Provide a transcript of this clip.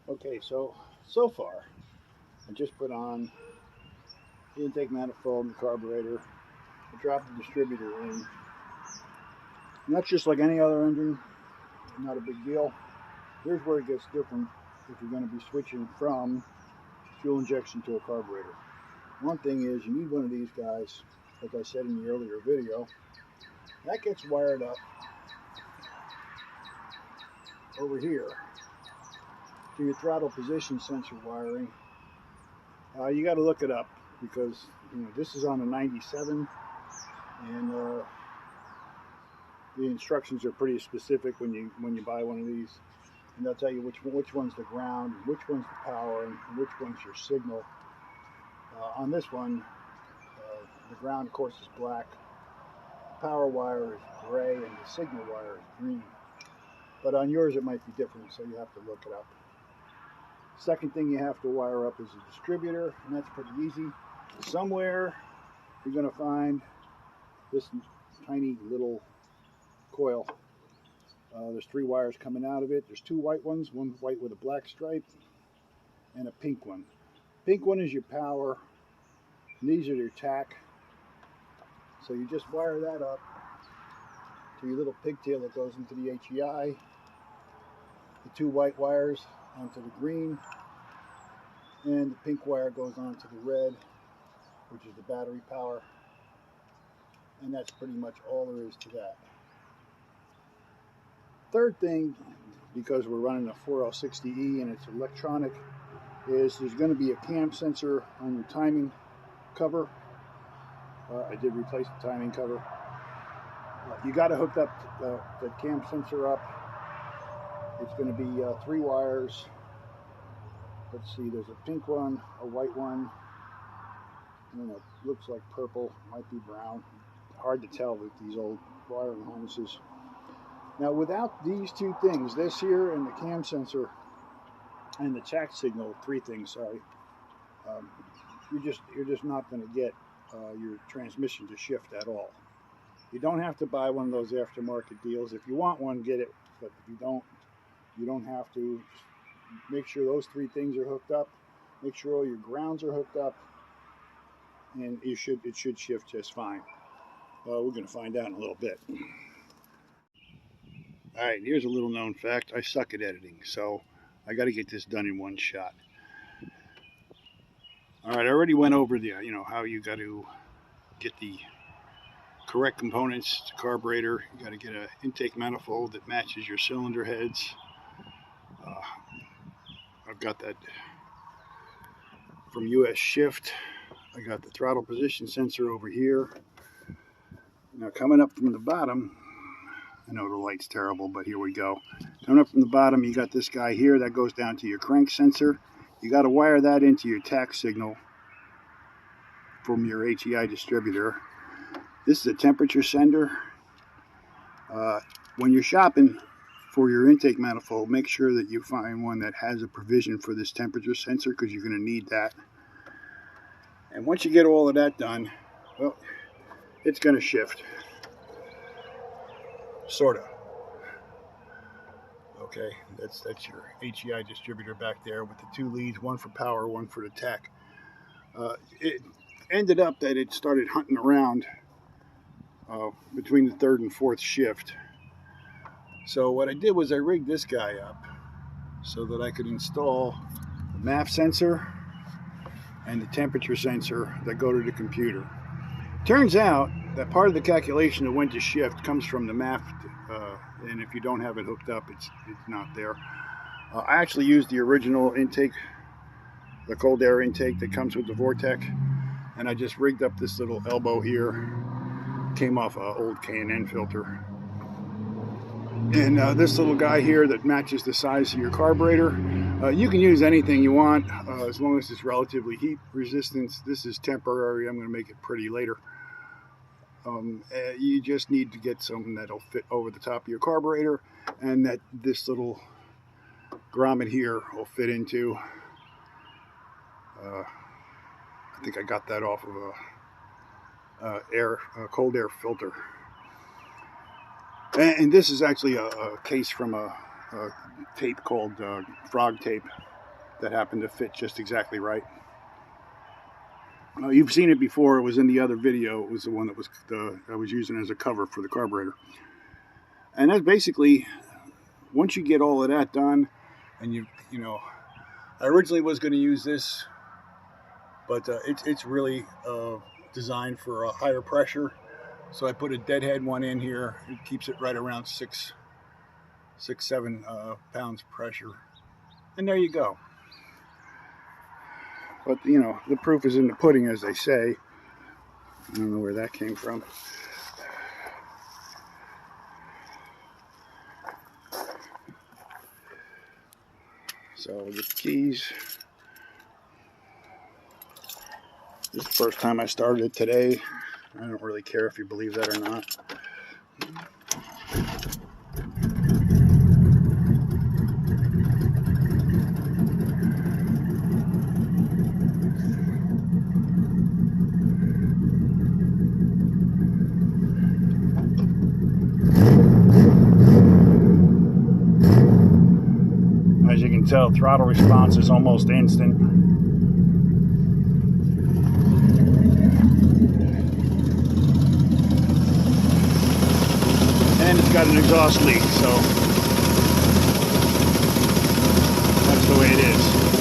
Okay, so far, I just put on the intake manifold and the carburetor. I dropped the distributor in. And that's just like any other engine, not a big deal. Here's where it gets different if you're going to be switching from fuel injection to a carburetor. One thing is you need one of these guys, like I said in the earlier video. That gets wired up over here to your throttle position sensor wiring. You got to look it up because this is on a 97, and the instructions are pretty specific when you buy one of these, and they'll tell you which one's the ground, which one's the power, and which one's your signal. On this one, the ground, of course, is black. The power wire is gray, and the signal wire is green. But on yours, it might be different, so you have to look it up. Second thing you have to wire up is a distributor, and that's pretty easy. Somewhere you're going to find this tiny little coil. There's 3 wires coming out of it. There's 2 white ones, one white with a black stripe, and a pink one. Pink one is your power, and these are your tack. So you just wire that up to your little pigtail that goes into the HEI. The 2 white wires onto the green, and the pink wire goes onto the red, which is the battery power. And that's pretty much all there is to that. Third thing, because we're running a 4L60E and it's electronic, is there's going to be a cam sensor on your timing cover. I did replace the timing cover. You got to hook up the cam sensor up. It's going to be 3 wires. Let's see, there's a pink one, a white one, and it looks like purple, might be brown. Hard to tell with these old wiring harnesses. Now, without these 2 things, this here and the cam sensor and the tack signal, 3 things, sorry, you're just not going to get your transmission to shift at all. You don't have to buy one of those aftermarket deals. If you want one, get it, but if you don't have to. Just make sure those 3 things are hooked up. Make sure all your grounds are hooked up, and it should shift just fine. We're going to find out in a little bit. All right, here's a little known fact. I suck at editing, so I got to get this done in one shot. All right, I already went over the, how you got to get the correct components to carburetor. You got to get an intake manifold that matches your cylinder heads. I've got that from US Shift. I got the throttle position sensor over here. Now coming up from the bottom, I know the light's terrible, but here we go. Coming up from the bottom, you got this guy here that goes down to your crank sensor. You got to wire that into your tack signal from your HEI distributor. This is a temperature sender. When you're shopping for your intake manifold, make sure that you find one that has a provision for this temperature sensor, because you're going to need that. And once you get all of that done, well, it's going to shift. Sort of. Okay, that's your HEI distributor back there with the 2 leads, one for power, one for the tack. It ended up that it started hunting around between the 3rd and 4th shift. So what I did was I rigged this guy up so that I could install the MAF sensor and the temperature sensor that go to the computer. Turns out that part of the calculation of when to shift comes from the MAF, and if you don't have it hooked up, it's not there. I actually used the original intake, the cold air intake that comes with the Vortec, and I just rigged up this little elbow here. Came off an old K&N filter. And this little guy here that matches the size of your carburetor. You can use anything you want as long as it's relatively heat resistant. This is temporary. I'm going to make it pretty later. You just need to get something that'll fit over the top of your carburetor, and that this little grommet here will fit into. I think I got that off of a cold air filter. And this is actually a case from a tape called frog tape. that happened to fit just exactly right. You've seen it before. It was in the other video. It was the one that was I was using as a cover for the carburetor. And that's basically, once you get all of that done, and you know, I originally was going to use this, but it's really designed for a higher pressure. So I put a deadhead one in here. It keeps it right around 7 pounds pressure. And there you go. But, you know, the proof is in the pudding, as they say. I don't know where that came from. So we'll get the keys. This is the first time I started it today. I don't really care if you believe that or not. As you can tell, throttle response is almost instant. And it's got an exhaust leak, so that's the way it is.